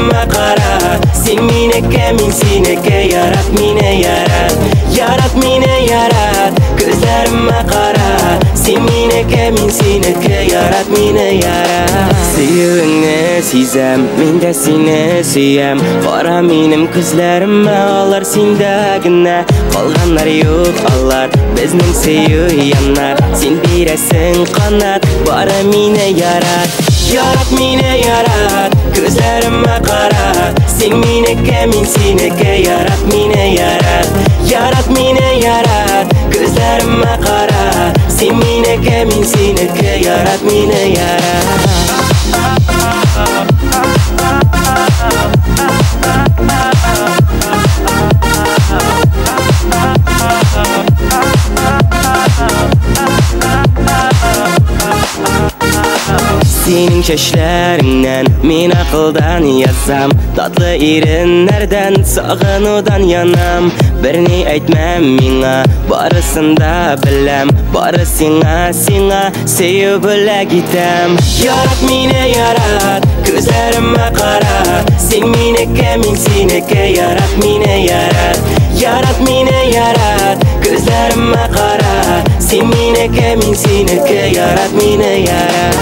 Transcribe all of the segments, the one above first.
Gözlerime kara Sen mineke min sineke Yarat mine yarat Yarat mine yarat Gözlerime kara Sen mineke min sineke Yarat mine yarat Sevingni sezem Men de seni suyam Kara menim közlerime Alar sendagina Kalganlar yok alar Bizning seyu yanar Sen biresin kanat Bara mine yarat Yarat mine yarat Gözlerime kara Sen mineke min sineke Yarat mine yarat Yarat mine yarat Gözlerime kara Sen mineke min sineke Yarat mine yarat Senin şeşlerinden men akıldan yazsam Tatlı irinlerden sağınudan yanam Birini aytmam mena barısında bilem Barı sina sevip öyle gitem Yarat mine yarat Gözlerime kara Sen mineke min sineke Yarat mine yarat Yarat mine yarat Gözlerime kara Sen mineke min sineke Yarat mine yarat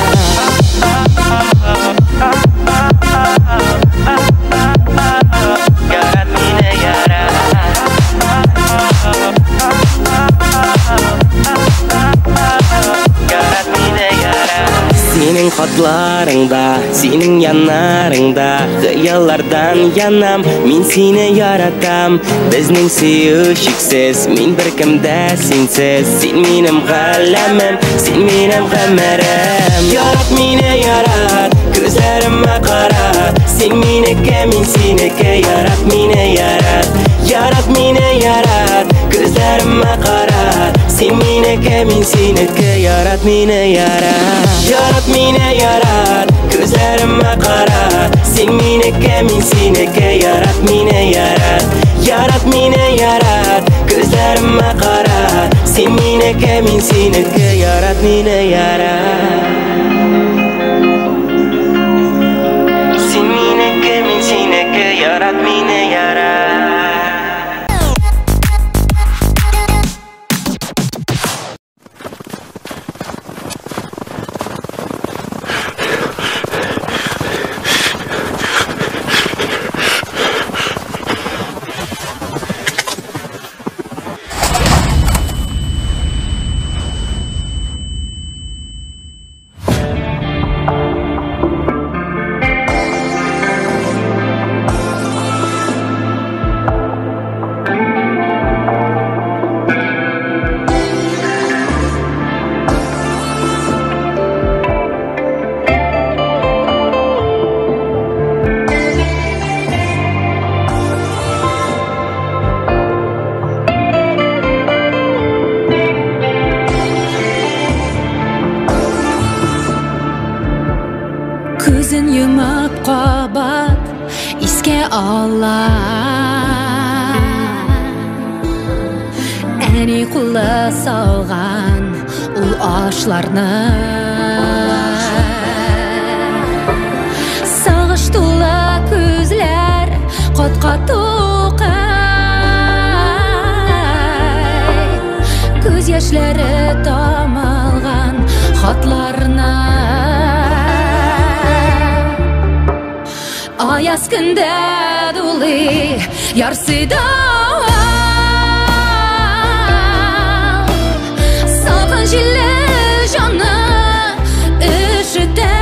Senin hatlarında, senin yanlarında Hıyallardan yanam, men seni yaratam Bizning sevişiksiz, men bir kimde sensiz Sen menim galamim, sen menim gamerim Yarat mene yarat, gözlerime kara Sen meneke, men seneke, yarat mene yarat Yarat mene yarat, gözlerime kara Sen meneke, men seneke, yarat mene yarat Yarat mene yarat, gözlerime kara Sen meneke, men seneke, yarat mene yarat Yarat mene yarat, gözlerime kara Sen meneke, men seneke, yarat mene yarat Sen meneke, men seneke, yarat mene yarat Көзін юмып қабат еске ала Әне құлы салған ұл ашларны Сағыш тұлы көзлер қатқа тоқай Көз яшьләре тамалған хатларына Аяз күндә дулый ярсыйда Салкын җилле җанны өшетә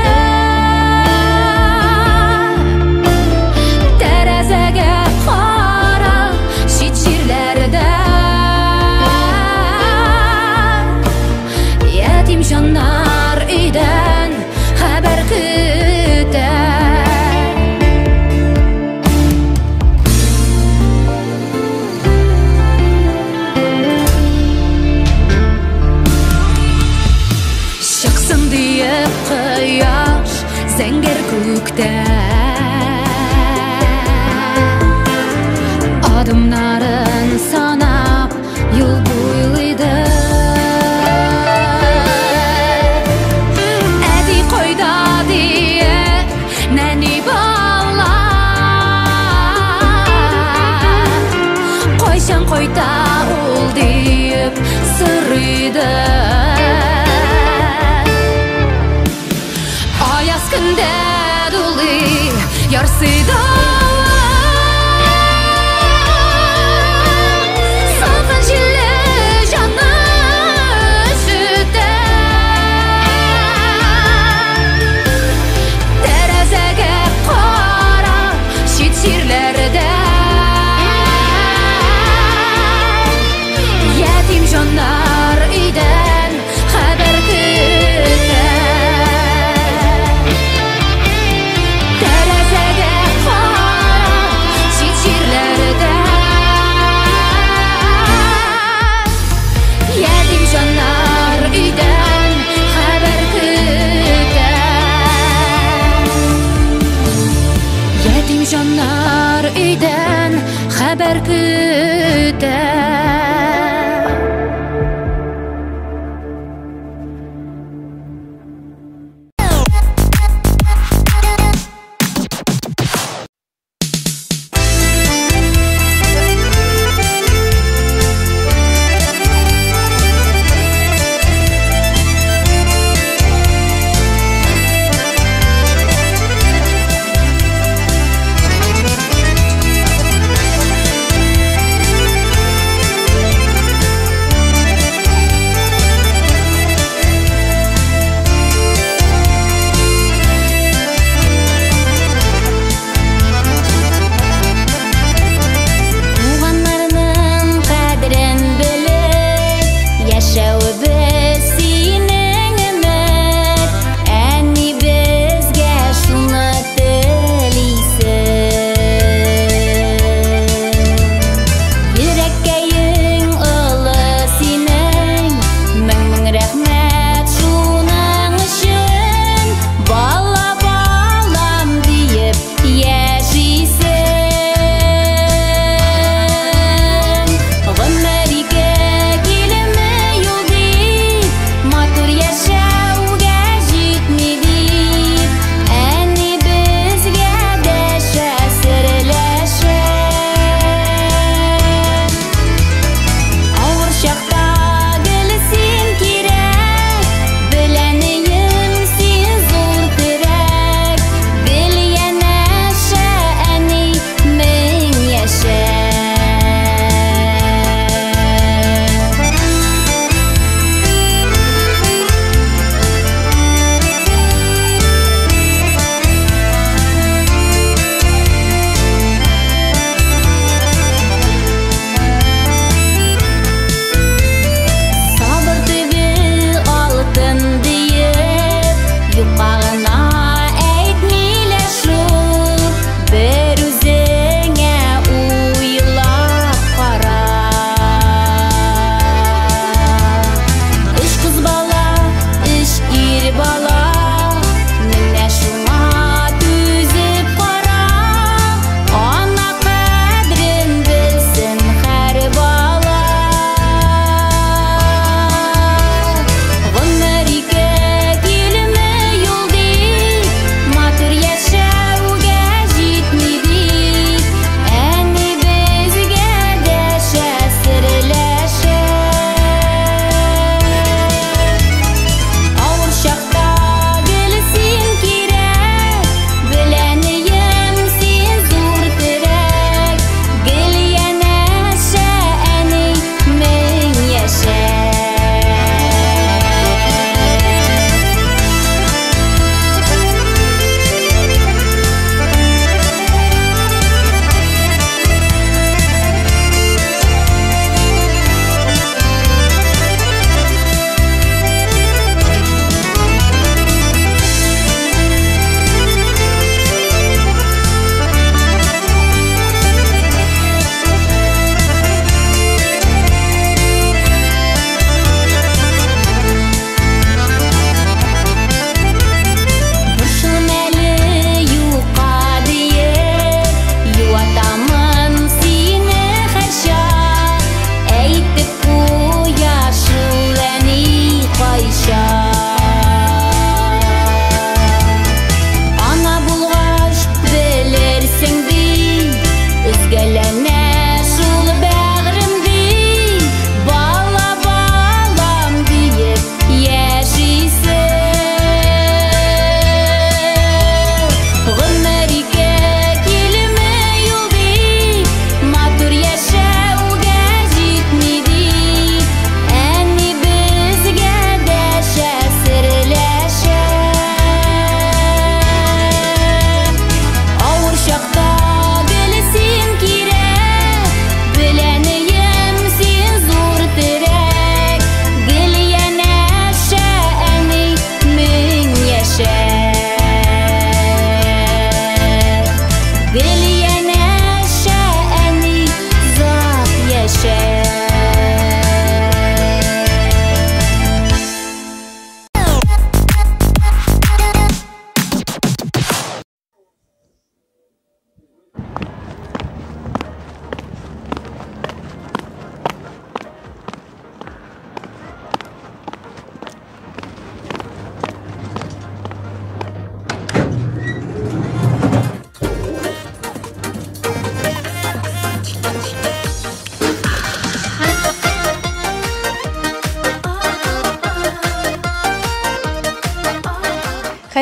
Тәрәзәгә кара чит җирләрдә Ятим җаннар өйдән хәбәр көтә Кояш зәңгәр күктә Адымнарын санап юл буйлыйды Әти койда диеп нәни балар Койта ул дип сырыйды. Аяз күндә дулый ярсыйды. Салкын җилле җаны өшетә. Тәрәзәгә кара чит җирләрдә ятим җаннар өйдән хәбәр көтә. Тәрәзәгә кара чит җирләрдә ятим җаннар өйдән хәбәр көтә. Ятим җаннар өйдән хәбәр көтә.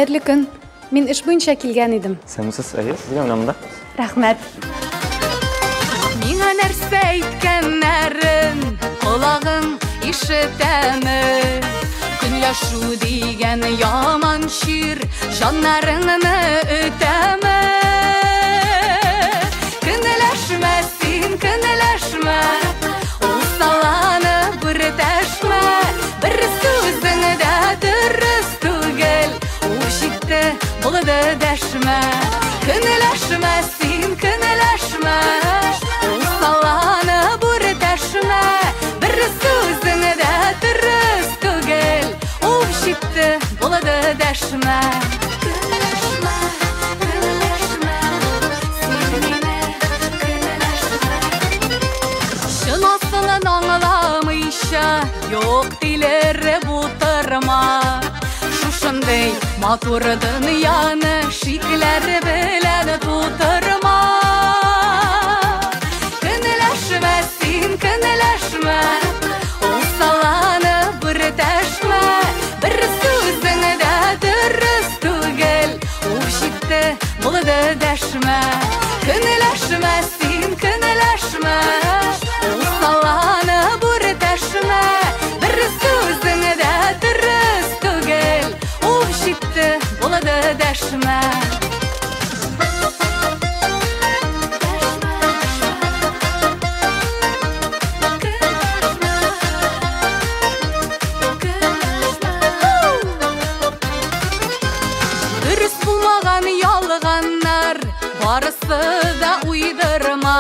Хәерле көн. Мин эш буенча килгән идем. Сәмусыз әйе, сезгә менә монда. Рәхмәт. Миңа нәрсә әйткәннәрен колагың ишетәме? Көнләшү дигән яман шир җаннарыңны үтәме? Көнләшмә син, көнләшмә, ул саланы бүртәшмә. Бер сүзең дә дөрес түгел, ул җитте булды дәшмә. Көнләшмә син, көнләшмә, ул саланы бүртәшмә. Бер сүзең дә дөрес түгел, ул җитте булды дәшмә. Көнләшмә, көнләшмә, син мине көнләшмә. Шын асылын аңламыйча, юк дилер бутырма. Шушындай матур дөньяны шикләр белән тутырма. Көнләшмә син, көнләшмә, ул саланы бүртәшмә. Бер сүзең дә дөрес түгел, ул җитте булды дәшмә. Көнләшмә син, көнләшмә, ул саланы бүртәшмә. Бер сүзең дә дөрес түгел, ул җитте булды дәшмә. Дөрес булмаган ялганнар барысы да уйдырма.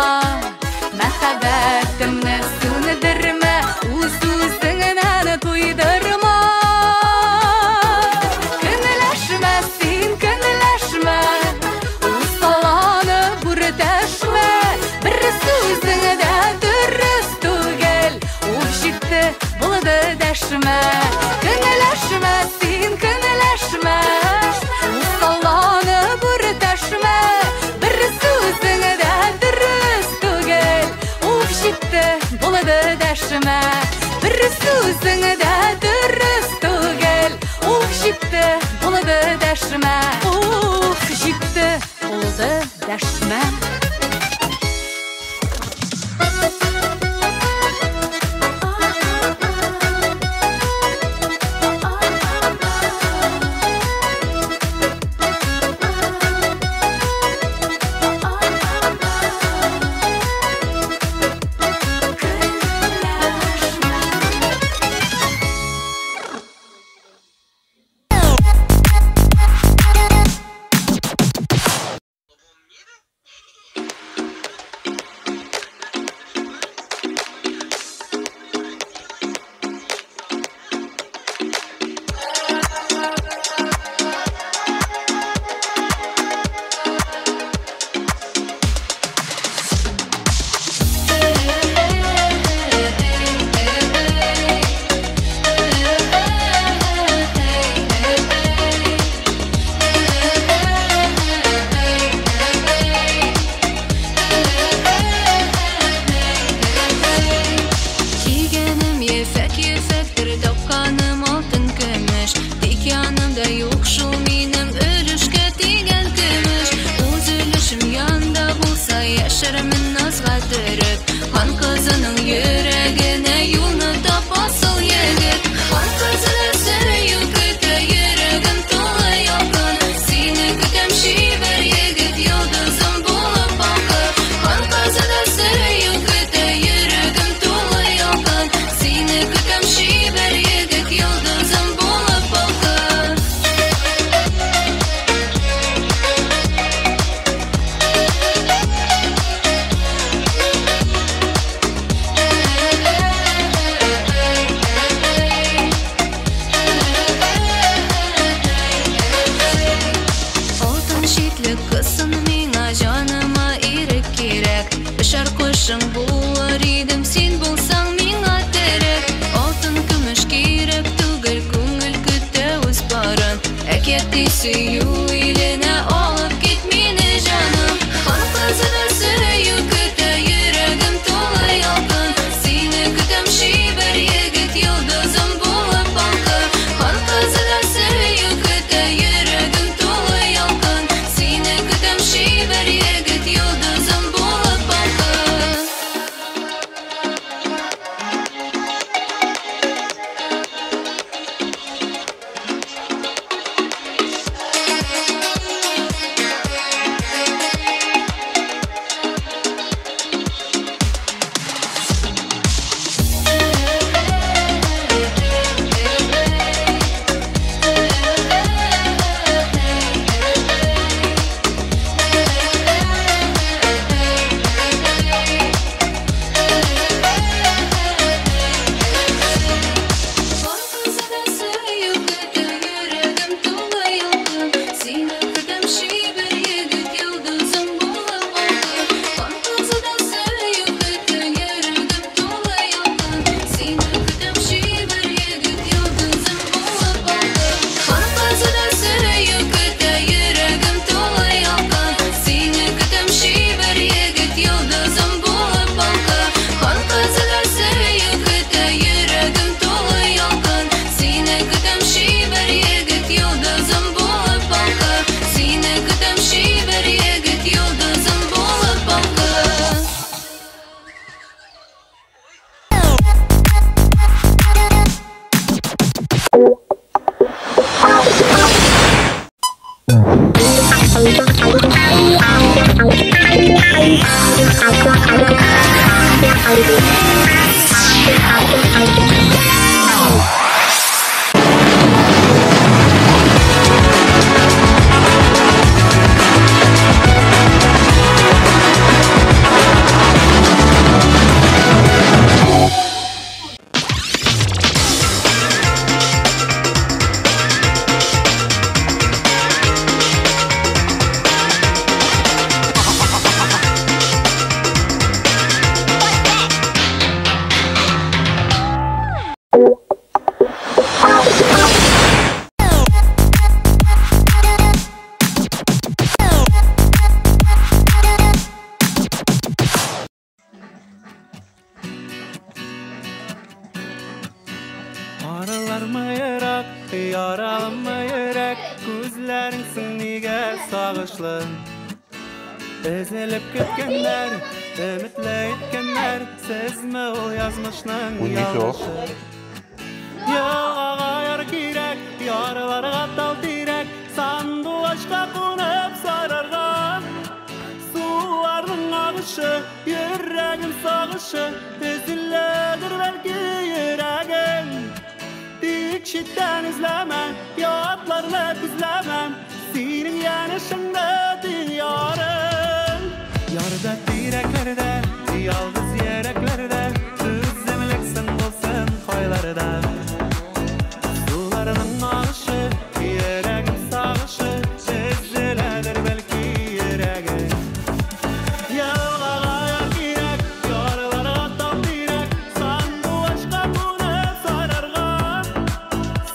Мәхәббәтеңне сүндермә, үз үзеңнән туйдырма. Көнләшмә син, көнләшмә, ул саланы бүртәшмә. Бер сүзең дә дөрес түгел, ул җитте булды дәшмә. Көнләшмә син, көнләшмә, ул саланы бүртәшмә. Бер сүзең дә дөрес түгел, ул җитте булды дәшмә. Бер сүзең дә дөрес түгел, ул җитте булды дәшмә. Ул җитте булды дәшмә. Yürügüm تمشي بريقة يلدزم بولب بالقى Ezilip ketkenler, ümitle etkenler, sezme ol yazmışның yalmışı. Yağağa yar girek, yarılara tal direk, sandu aşka konup sarargan. Suların ağışı, yüreğim sağışı, ezilledir belki yüreğim. Dik şitten izlemem, yatlarla izlemem, senin yanışında diyarım. Yarda direklerde, yalnız yereklerde, düzlemliksin olsun koylarda. Sularının ağışı, yüreğim sağışı, ezziledir belki yüreğim. Yalgağa yar girek, yarlara tam direk, sandu aşka konup sarargan.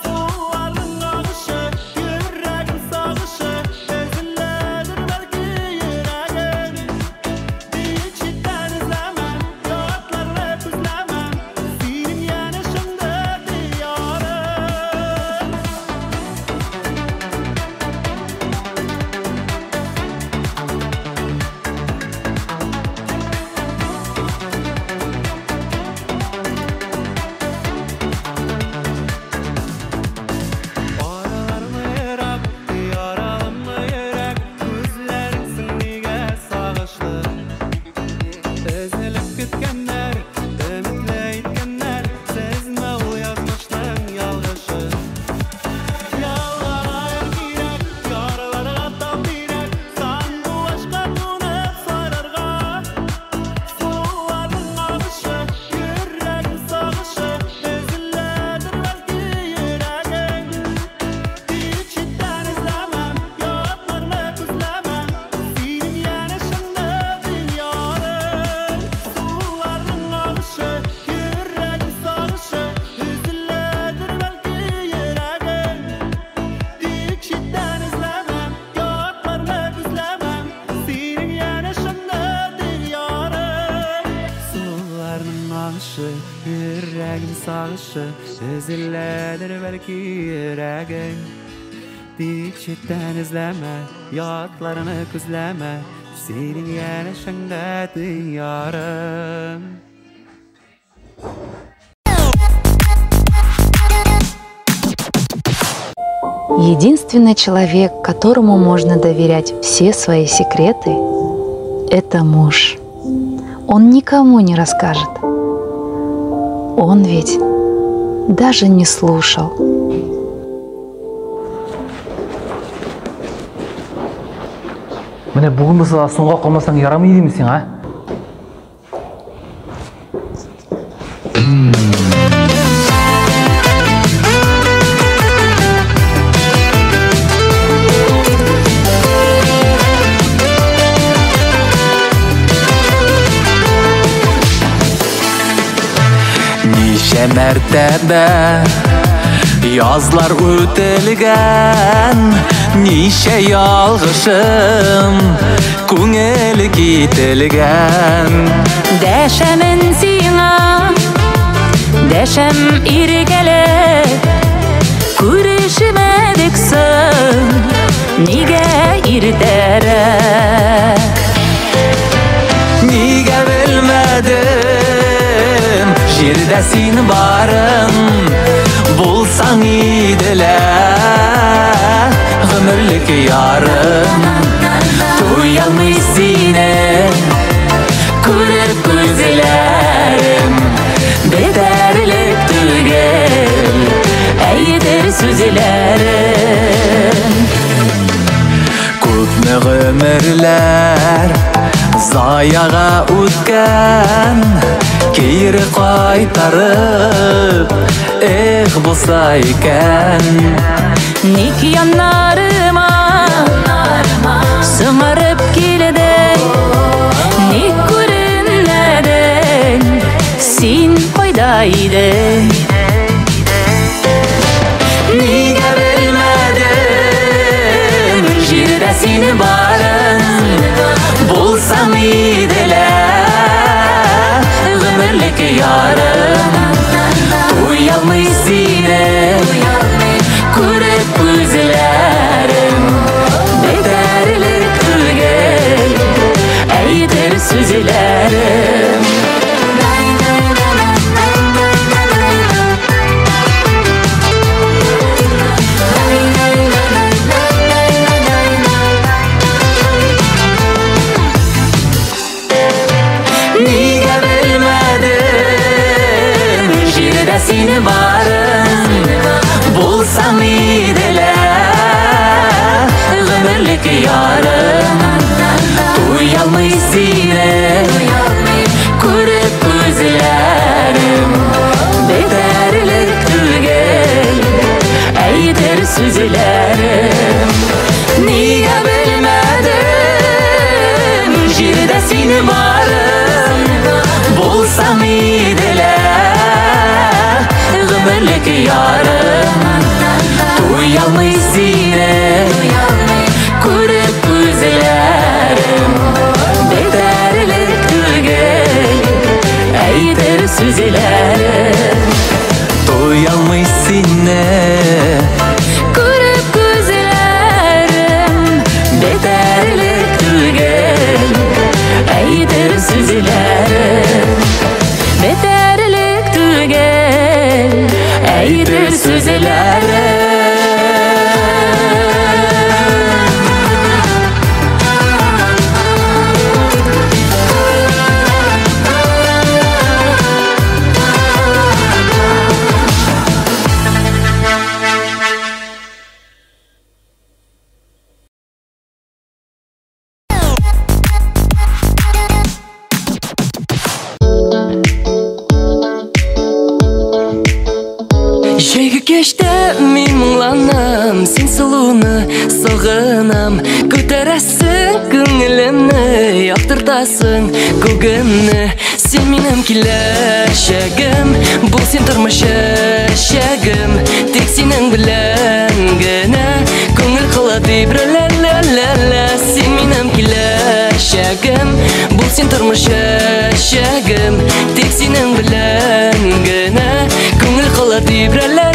Suların ağışı, yüreğim sağışı, ezziledir belki yüreğim. Dik şitten izlemem, yatlarla izlemem, senin yanışında diyarım. Aralarımı yırak, yaralımı yürek, gözlerinsin nige sağışlı. Ezilip gitkenler, ümitle etkenler, sezme ol yazmışның yalgışı. Yalgağa yar girek, yarlara tam direk, sandu aşka konup sarargan. Suların ağışı, yüreğim sağışı, ezilledir belki yüreğim. Dik şitten izlemem, yatlarla izlemem, senin yanışında diyarım. Suların ağışı, yüreğim sağışı, ezilledir belki yüreğim. Dik şitten izlemem, yatlarla izlemem, senin yanışında diyarım. Sularının ağışı, yüreğim sağışı, ezilledir belki yüreğim. dik çetten izleme, yatlarını közleme, senin yanışında diyarım. Единственный человек, которому можно доверять все свои секреты, это муж. Он никому не расскажет. Он ведь даже не слушал. Міне бүгін мысалы соңға қалмасаң ярамайды емесің, а? Неше мәртәбә язлар үтелгән, неше ялгышым күңел кителгән. Дәшәмен сиңа, дәшәм иргәләп, күрешмәдек соң, нигә иртәрәк? Нигә белмәдем, җирдә син барым, булсаң иделә гомерлек ярым. Туялмый сине күреп күзләрем, бетәрлек түгел әйтер сүзләрем. Күпме гомерләр заяга үткән, кире кайтарып булса икән. Ник яннарыма сыңарып килде, ник күренмәдең, син кайда идең? Нигә белмәдем, җирдә син барым, булсаң иделә гомерлек ярым. Уялмый сине күреп күзләрем, бетәрлек түгел әйтер сүзләрем. Нигә белмәдем, җирдә син барым, булсаң иделә гомерлек ярым. Уялмый сине күреп күзләрем, бетәрлек түгел әйтер сүзләрем. Нигә белмәдем, җирдә син барым, булсаң иделә гомерлек ярым. Уялмый сине күреп күзләрем, бетәрлек түгел әйтер сүзләрем. Уялмый сине күреп күзләрем, бетәрлек түгел әйтер сүзләрем. Бетәрлек түгел әйтер сүзләрем. Җәйге кичтә мин моңланам, син сылуны сагынам. Күтәрәсең күңелемне, яктыртасың күгемне. Син минем киләчәгем, бу син тормыш чәчәгем. Тик синең белән генә күңел кыла тибрәлә. Син минем киләчәгем, бу син тормыш чәчәгем. Тик синең белән генә күңел кыла тибрәлә.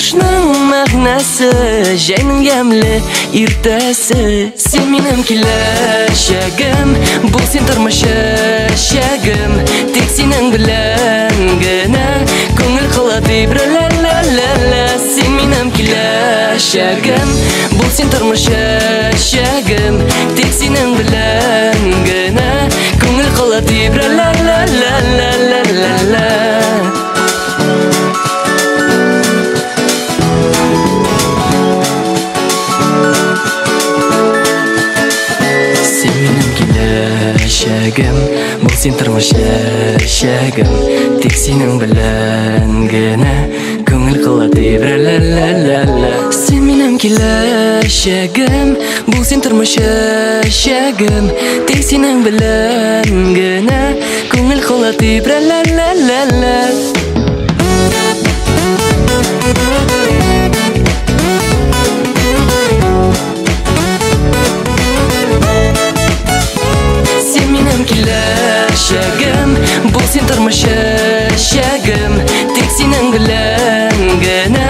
Turmuşning ma'nasi jayning yamli ertasi sen menim kelajagim bu sen turmushagim tek sening bilangina ko'ngil qiladi bir la la la la sen menim kelajagim bu sen turmushagim tek sening bilangina ko'ngil qiladi bir la la la la la la la Şagam, bu sen turmushagim tek sening bilangina ko'ngil qiladi bir la la la la sen menim kelajagim bu sen turmushagim tek sening bilangina ko'ngil qiladi bir la la la la Kelajagim bu sen turmushagim tek sening bilangina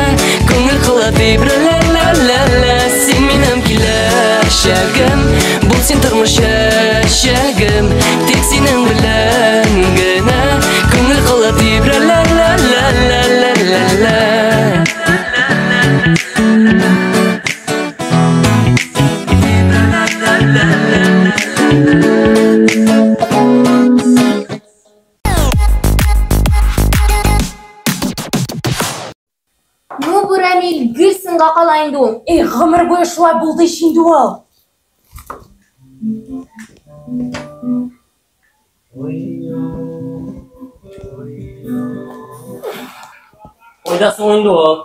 ko'ngil qiladi bir la la la la sen menim kelajagim bu sen turmushagim tek sening bilangina ko'ngil qiladi bir la la la la la la la Gülsün qaqalayındı ol. Ғымыр бойы шулай болды ішінде ол. Ойдасың ойынды ол.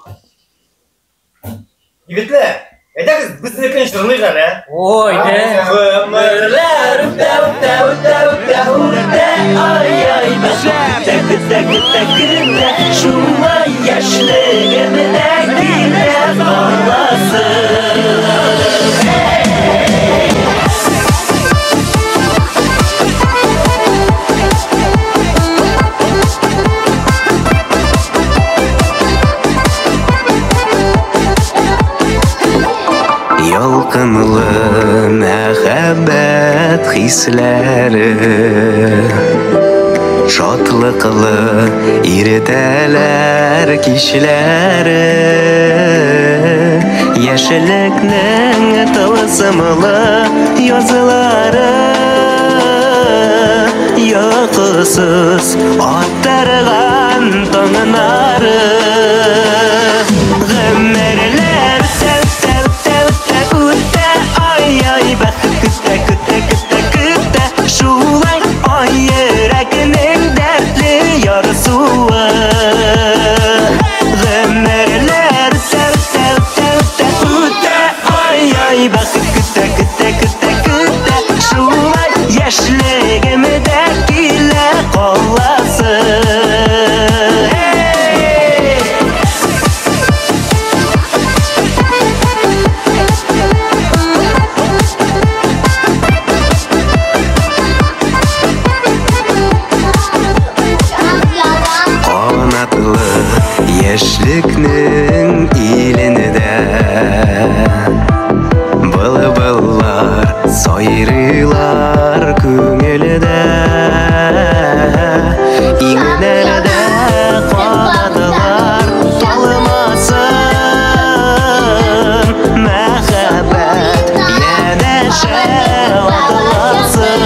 Егітлі, әйдәгіз біздің екен жырмай жар, ә? Ойды. Ғымырлар үпті, ай-ай, күтті, шулай яшілігімді келе қаласың. Ялкынлы мәхәббәт хисләре шатлыклы иртәләр кичләре яшьлекнең тылсымлы язлары йокысыз аттырган таңнары гомерләр ай-ай, бәхет күтә, шулай ай йөрәгенең дәртле ярсуы. Гомерләр үтә, ай-ай, бәхет күтә, шулай яшьлегемдә килә каласың. Яшьлекнең иленедә былбыллар сайрыйлар күңелдә иңнәрдә кадалар талмасын мәхәббәт янәшә атыласын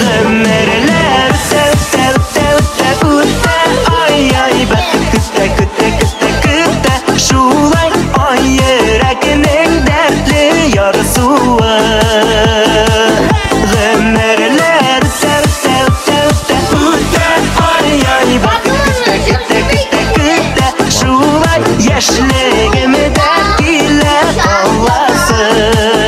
гомерләр ай-ай, бәхет күтә, шулай ай йөрәгенең дәртле ярсуы. Гомерләр үтә, ай-ай, бәхет күтә, шулай яшьлегемдә килә каласың.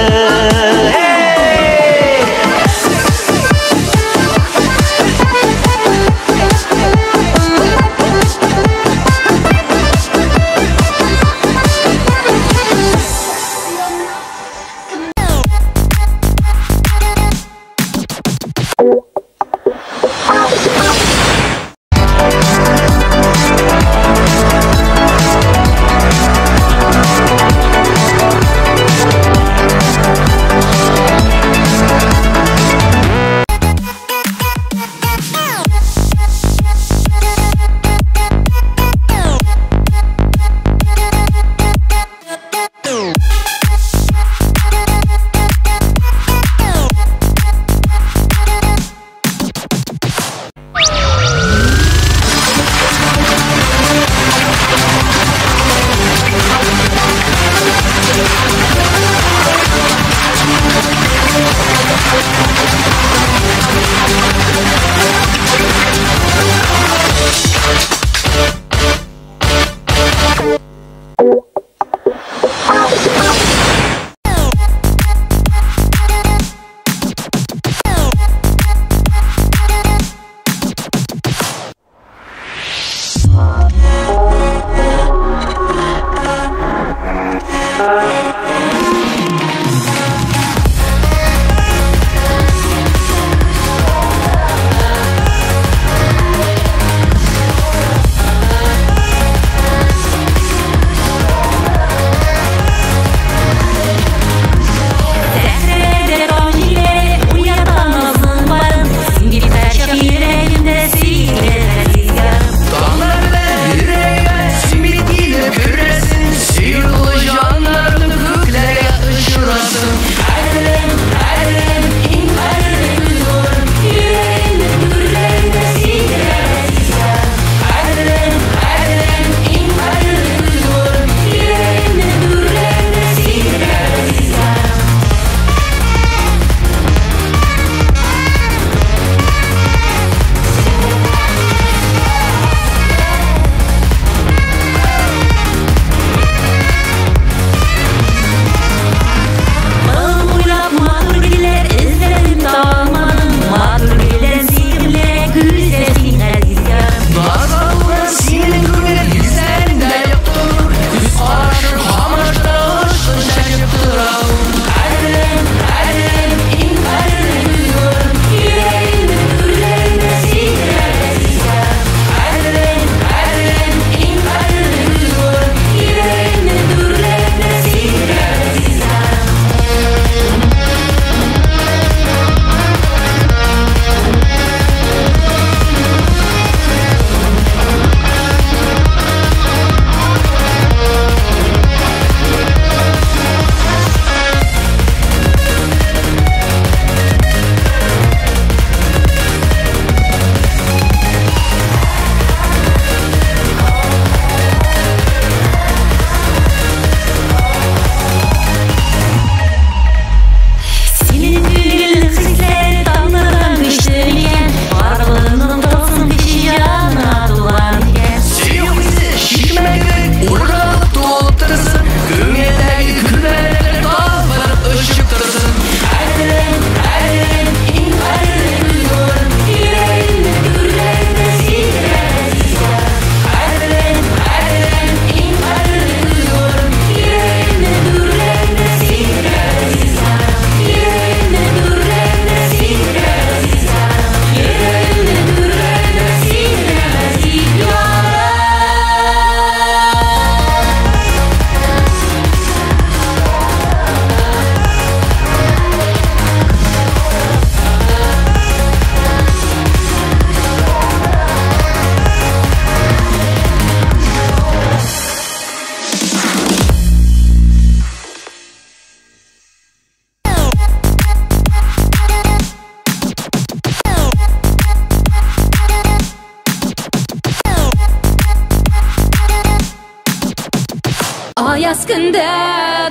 Аяз күндә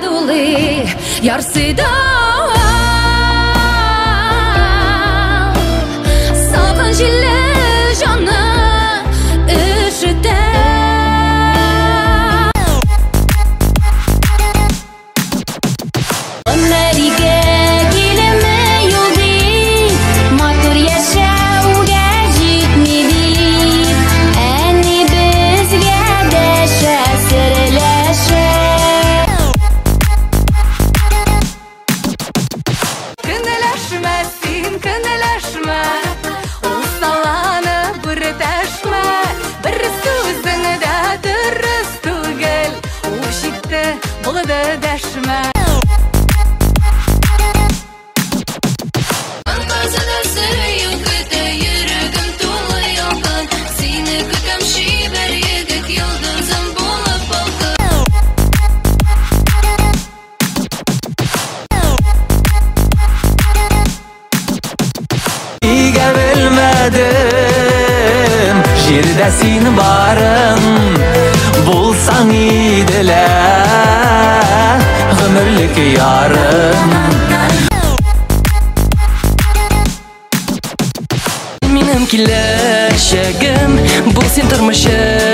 дулый ярсыйда салкын җилле җанны өшетә Америка килеме юлды матур яшәүгә җитмиди әни безгә дәшә серләшә Көнләшмә син көнләшмә ул саланы бер дәшмә бер сүзең дә дөрес түгел ул җитте булды дәшмә Җирдә син барым булсаң иделә гомерлек ярым Минем киләчәгем бу син тормышы